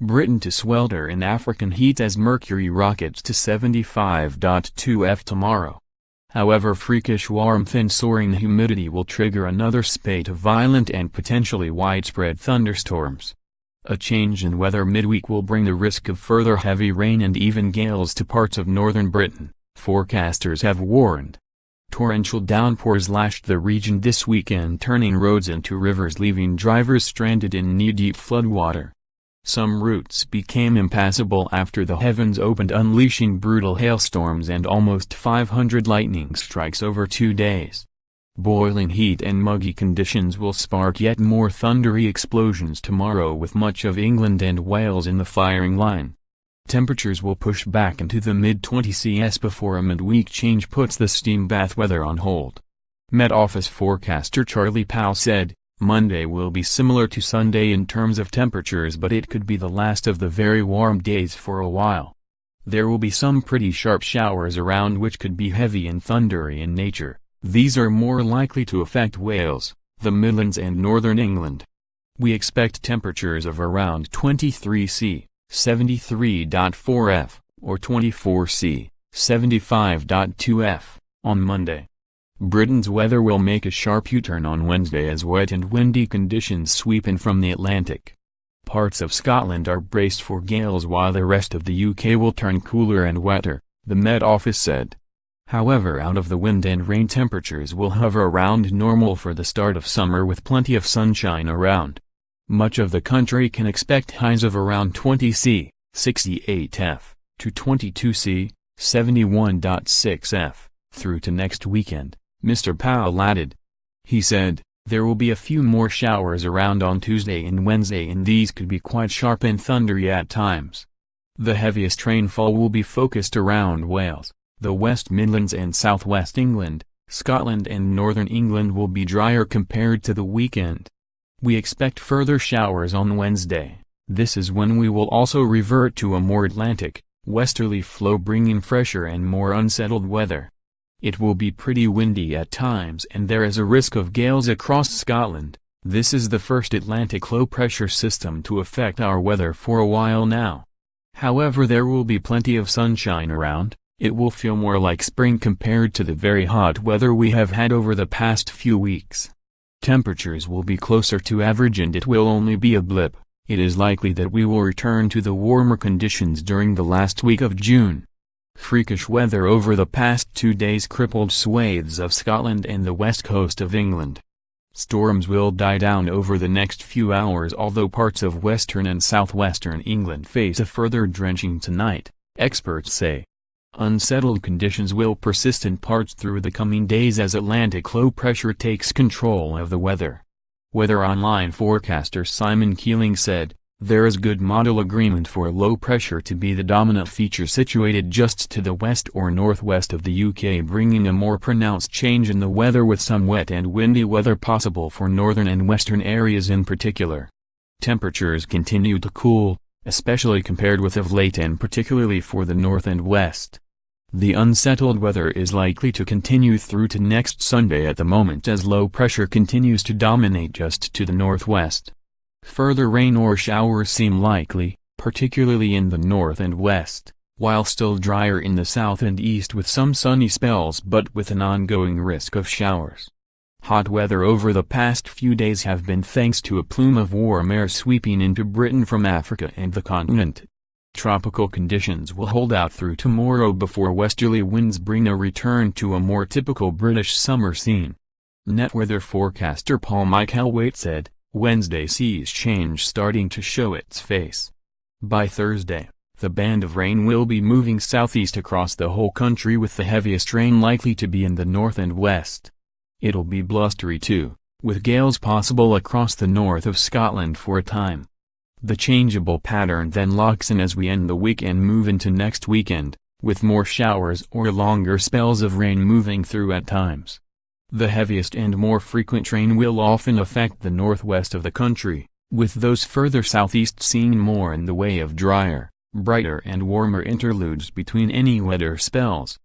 Britain to swelter in African heat as mercury rockets to 75.2 F tomorrow. However, freakish warmth and soaring humidity will trigger another spate of violent and potentially widespread thunderstorms. A change in weather midweek will bring the risk of further heavy rain and even gales to parts of northern Britain, forecasters have warned. Torrential downpours lashed the region this weekend, turning roads into rivers, leaving drivers stranded in knee-deep floodwater. Some routes became impassable after the heavens opened, unleashing brutal hailstorms and almost 500 lightning strikes over 2 days. Boiling heat and muggy conditions will spark yet more thundery explosions tomorrow, with much of England and Wales in the firing line. Temperatures will push back into the mid-20s Celsius before a midweek change puts the steam bath weather on hold. Met Office forecaster Charlie Powell said, "Monday will be similar to Sunday in terms of temperatures, but it could be the last of the very warm days for a while. There will be some pretty sharp showers around which could be heavy and thundery in nature. These are more likely to affect Wales, the Midlands and northern England. We expect temperatures of around 23 C, 73.4 F, or 24 C, 75.2 F, on Monday." Britain's weather will make a sharp U-turn on Wednesday as wet and windy conditions sweep in from the Atlantic. Parts of Scotland are braced for gales while the rest of the UK will turn cooler and wetter, the Met Office said. However, out of the wind and rain, temperatures will hover around normal for the start of summer with plenty of sunshine around. Much of the country can expect highs of around 20 C, 68 F, to 22 C, 71.6 F, through to next weekend, Mr. Powell added. He said, "There will be a few more showers around on Tuesday and Wednesday, and these could be quite sharp and thundery at times. The heaviest rainfall will be focused around Wales, the West Midlands and southwest England. Scotland and northern England will be drier compared to the weekend. We expect further showers on Wednesday. This is when we will also revert to a more Atlantic, westerly flow, bringing fresher and more unsettled weather. It will be pretty windy at times and there is a risk of gales across Scotland. This is the first Atlantic low-pressure system to affect our weather for a while now. However, there will be plenty of sunshine around. It will feel more like spring compared to the very hot weather we have had over the past few weeks. Temperatures will be closer to average and it will only be a blip. It is likely that we will return to the warmer conditions during the last week of June." Freakish weather over the past 2 days crippled swathes of Scotland and the west coast of England. Storms will die down over the next few hours, although parts of western and southwestern England face a further drenching tonight, experts say. Unsettled conditions will persist in parts through the coming days as Atlantic low pressure takes control of the weather. Weather Online forecaster Simon Keeling said, "There is good model agreement for low pressure to be the dominant feature situated just to the west or northwest of the UK, bringing a more pronounced change in the weather with some wet and windy weather possible for northern and western areas in particular. Temperatures continue to cool, especially compared with of late and particularly for the north and west. The unsettled weather is likely to continue through to next Sunday at the moment as low pressure continues to dominate just to the northwest. Further rain or showers seem likely, particularly in the north and west, while still drier in the south and east with some sunny spells but with an ongoing risk of showers. Hot weather over the past few days have been thanks to a plume of warm air sweeping into Britain from Africa and the continent. Tropical conditions will hold out through tomorrow before westerly winds bring a return to a more typical British summer scene. Net weather forecaster Paul Michelwaite said, "Wednesday sees change starting to show its face. By Thursday, the band of rain will be moving southeast across the whole country, with the heaviest rain likely to be in the north and west. It'll be blustery too, with gales possible across the north of Scotland for a time. The changeable pattern then locks in as we end the week and move into next weekend, with more showers or longer spells of rain moving through at times. The heaviest and more frequent rain will often affect the northwest of the country, with those further southeast seeing more in the way of drier, brighter and warmer interludes between any wetter spells.